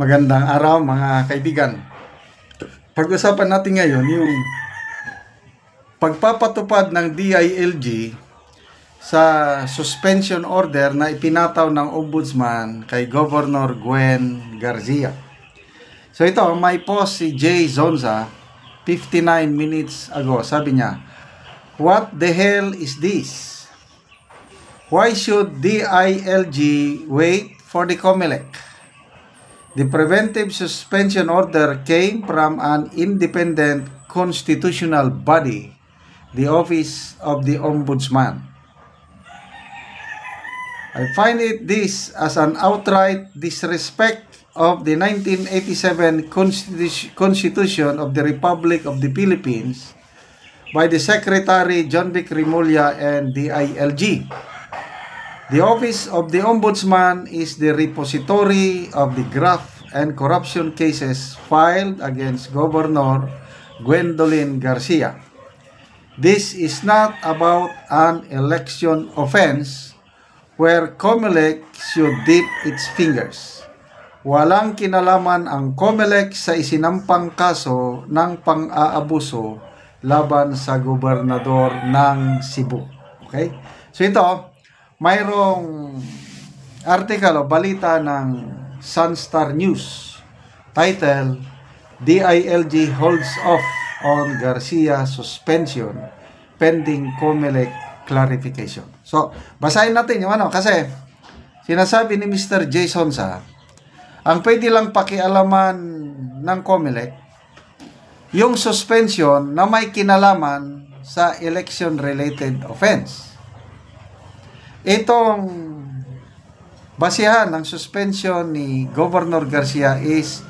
Magandang araw mga kaibigan. Pag-usapan natin ngayon yung pagpapatupad ng DILG sa suspension order na ipinataw ng Ombudsman kay Governor Gwen Garcia. So ito, may post si Jay Zonza 59 minutes ago. Sabi niya, "What the hell is this? Why should DILG wait for the COMELEC? The preventive suspension order came from an independent constitutional body, the Office of the Ombudsman. I find this as an outright disrespect of the 1987 Constitution of the Republic of the Philippines by the Secretary John Vic Rimulya and DILG. The Office of the Ombudsman is the repository of the graft and corruption cases filed against Governor Gwendolyn Garcia. This is not about an election offense where COMELEC should dip its fingers. Walang kinalaman ang COMELEC sa isinampang kaso ng pang-aabuso laban sa gobernador ng Cebu." Okay? So ito, mayroong article o balita ng Sunstar News title, "DILG holds off on Garcia suspension pending COMELEC clarification." So, basahin natin yung kasi sinasabi ni Mr. Jason Sa, ang pwede lang pakialaman ng COMELEC yung suspension na may kinalaman sa election-related offense. Itong basihan ng suspension ni Governor Garcia is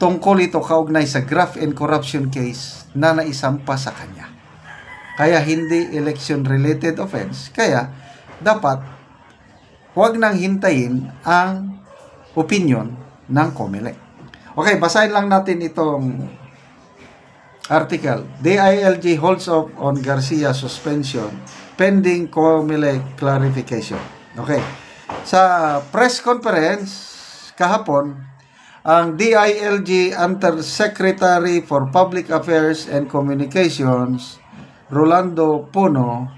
tungkol ito kaugnay sa graft and corruption case na naisampa sa kanya. Kaya hindi election-related offense. Kaya dapat huwag nang hintayin ang opinion ng COMELEC. Okay, basahin lang natin itong article. DILG holds off on Garcia suspension pending COMELEC clarification. Okay. Sa press conference kahapon, ang DILG Undersecretary for Public Affairs and Communications, Rolando Puno,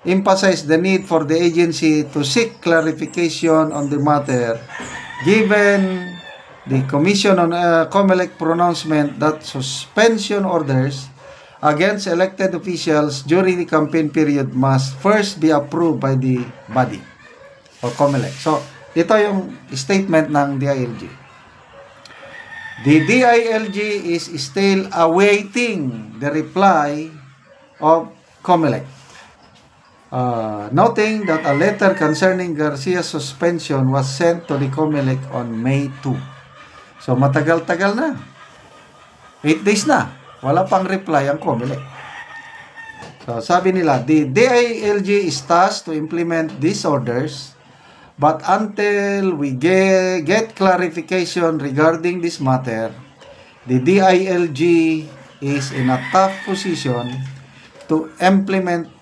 emphasized the need for the agency to seek clarification on the matter given the Commission on COMELEC pronouncement that suspension orders against elected officials during the campaign period must first be approved by the body or COMELEC. So, ito yung statement ng DILG. The DILG is still awaiting the reply of COMELEC, noting that a letter concerning Garcia's suspension was sent to the COMELEC on May 2. So, matagal-tagal na. 8 days na. Wala pang reply ang COMELEC. So, sabi nila, the DILG is tasked to implement these orders, but until we get clarification regarding this matter, the DILG is in a tough position to implement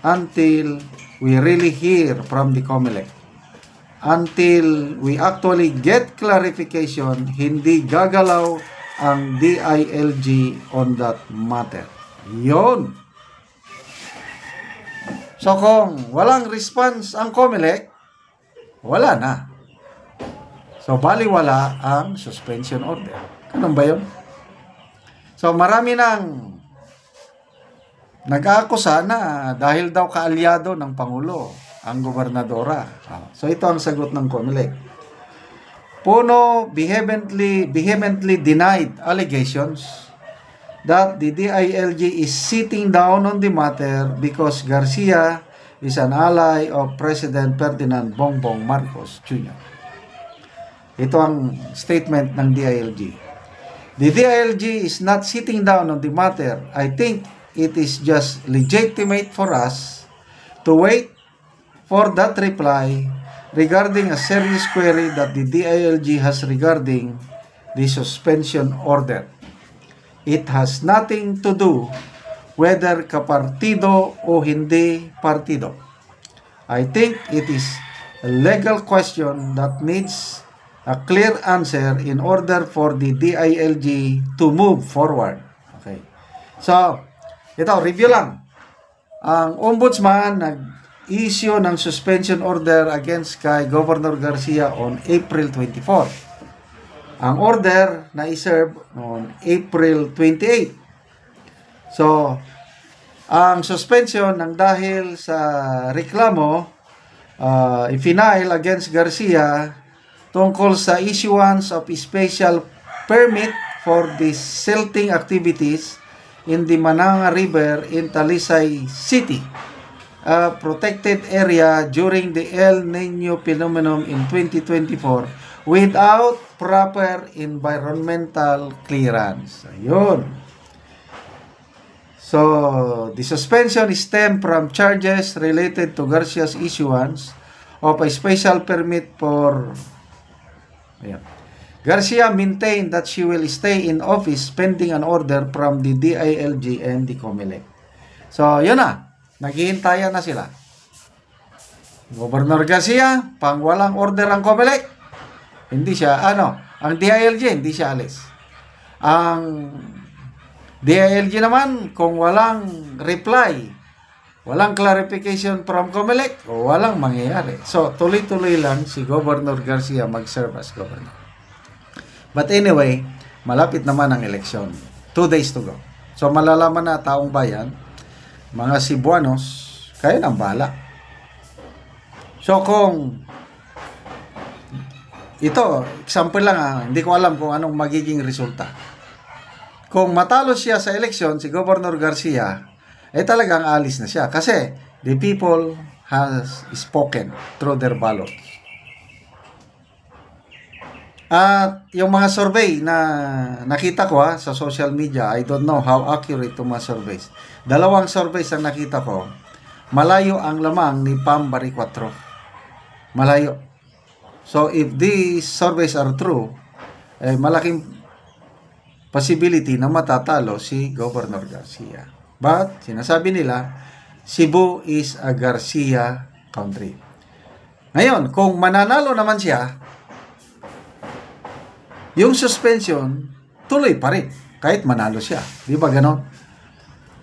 until we really hear from the COMELEC. Until we actually get clarification, hindi gagalaw ang DILG on that matter. Yon. So kung walang response ang COMELEC, wala na. So baliwala ang suspension order. Ganun ba yun? So marami nang nag-aakusa na dahil daw kaalyado ng Pangulo ang gobernadora. So ito ang sagot ng COMELEC. Puno vehemently denied allegations that the DILG is sitting down on the matter because Garcia is an ally of President Ferdinand Bongbong Marcos Jr. Ito ang statement ng DILG. The DILG is not sitting down on the matter. I think it is just legitimate for us to wait for that reply regarding a serious query that the DILG has regarding the suspension order. It has nothing to do whether kapartido o hindi partido. I think it is a legal question that needs a clear answer in order for the DILG to move forward. Okay. So, ito, review lang. Ang Ombudsman nag-issue ng suspension order against kay Governor Garcia on April 24. Ang order na i-serve on April 28. So, ang suspension ng dahil sa reklamo i-file against Garcia tungkol sa issuance of special permit for the silting activities in the Mananga River in Talisay City, a protected area during the El Nino phenomenon in 2024 without proper environmental clearance. Ayun. So, the suspension stemmed from charges related to Garcia's issuance of a special permit for... Ayan. Garcia maintained that she will stay in office pending an order from the DILG and the COMELEC. So, yun na. Naghihintayan na sila. Governor Garcia, pang walang order ang COMELEC, hindi siya, ang DILG, hindi siya alis. Ang DILG naman, kung walang reply, walang clarification from COMELEC, walang mangyayari. So, tuloy-tuloy lang si Governor Garcia mag-serve as governor. But anyway, malapit naman ang eleksyon. 2 days to go. So, malalaman na taong bayan, mga Cebuanos, kayo nang bahala. So, kung ito, example lang hindi ko alam kung anong magiging resulta. Kung matalo siya sa eleksyon, si Governor Garcia, talagang alis na siya. Kasi, the people has spoken through their ballots. At yung mga survey na nakita ko sa social media, I don't know how accurate itong mga surveys. 2 surveys ang nakita ko, malayo ang lamang ni Pam Bariccuatro. Malayo. So, if these surveys are true, malaking possibility na matatalo si Governor Garcia. But, sinasabi nila, Cebu is a Garcia country. Ngayon, kung mananalo naman siya, yung suspension, tuloy pa rin, kahit manalo siya. Di ba ganon?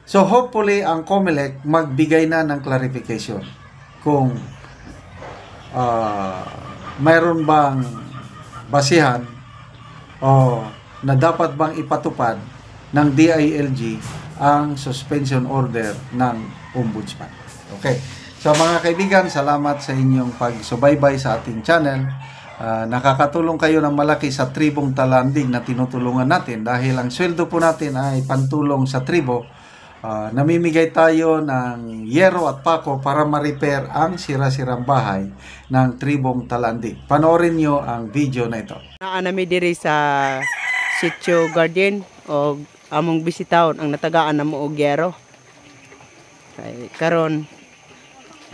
So, hopefully, ang COMELEC magbigay na ng clarification kung mayroon bang basihan o na dapat bang ipatupad ng DILG ang suspension order ng Ombudsman. Okay. So mga kaibigan, salamat sa inyong pagsubaybay sa ating channel. Nakakatulong kayo ng malaki sa tribong Talandig na tinutulungan natin dahil ang sweldo po natin ay pantulong sa tribo. Namimigay tayo ng yero at pako para ma-repair ang sira-sirang bahay ng tribong Talandig. Panoorin nyo ang video na ito. Naanami diri sa Sitio Garden o among bisitahon ang natagaan na mo og yero. Kay karon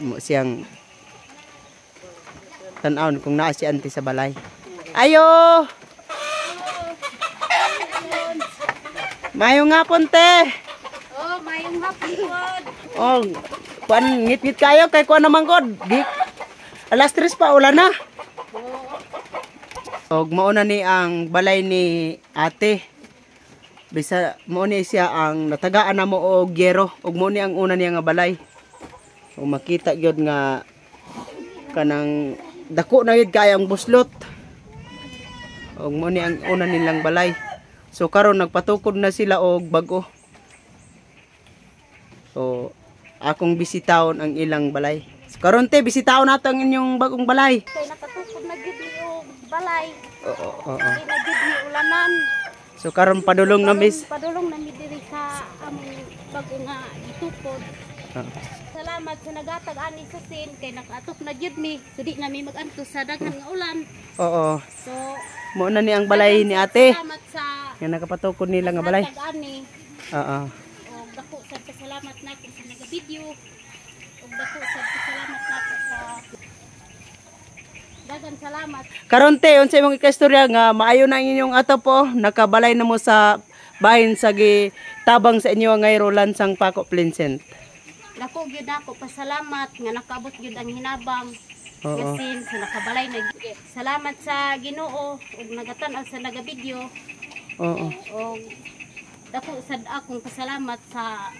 mo siyang tan-aon kung naa si auntie sa balay. Ayo! Mayong hapon te. Oh, mayong hapon pod. Oh, kuan ngit-ngit kayo kay kuan naman god. Alas 3 pa ulan na. Og mauna ni ang balay ni ate. Bisa mo ni siya ang natagaan na mo og yero. Og mo ni ang una niya nga balay. Og makita gyud nga kanang dako na gyud kay ang buslot. Og mo ni ang una nilang balay. So karon nagpatukod na sila og bag-o. So akong bisitahon ang ilang balay. So, karon te bisitahon nato ang inyong bagong balay. Kay nakatukod na gid ni og balay. Oo. Kay na gid ni ulanan. So karon padulong na mis. Padulong na mi diri sa among bago nga gitukod. Salamat sa nagatag ani sa sin kay nakatok na gid mi. So di na mi maganto sa daghan nga ulan. Oo. So Mo na ni ang balay ni ate. salamat sa Nga nakapatukod nila nga balay. natag ani. Oo. Og dako sad ka salamat nako sa naga-video. Og dako sad ka salamat nako sa dagan salamat. Karon te unsa imong ikastorya nga maayo na ang inyong ato po nakabalay na mo sa bahin sa gitabang sa inyo nga Roland sang Paco Plincent. Dako gyud ako pasalamat nga nakaabot gyud ang hinabang Oo. Gasin sa nakabalay na salamat sa Ginoo ug nagatan-aw sa nagabideo Oo. ug dako sad akong pasalamat sa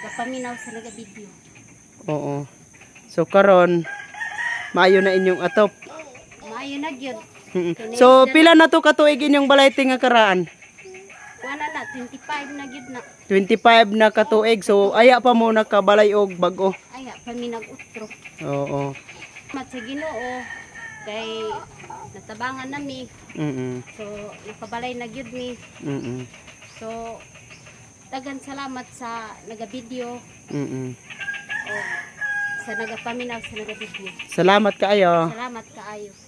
gapaminaw sa nagabideo. Oo. So karon maayo na inyong atop. Maayo na gyud. So pila na to katuig inyong balay nga karaan? Wala na 25 na gyud na. 25 na katuig. So aya pa mo nakabalay og bag-o. Aya pa mi nag-utro. Oo. Salamat sa Ginoo kay natabangan nami. So nakabalay na gyud mi. So dagan salamat sa nagabideo o sa nagapaminaw sa nagabideo. Salamat kaayo. Salamat kaayo.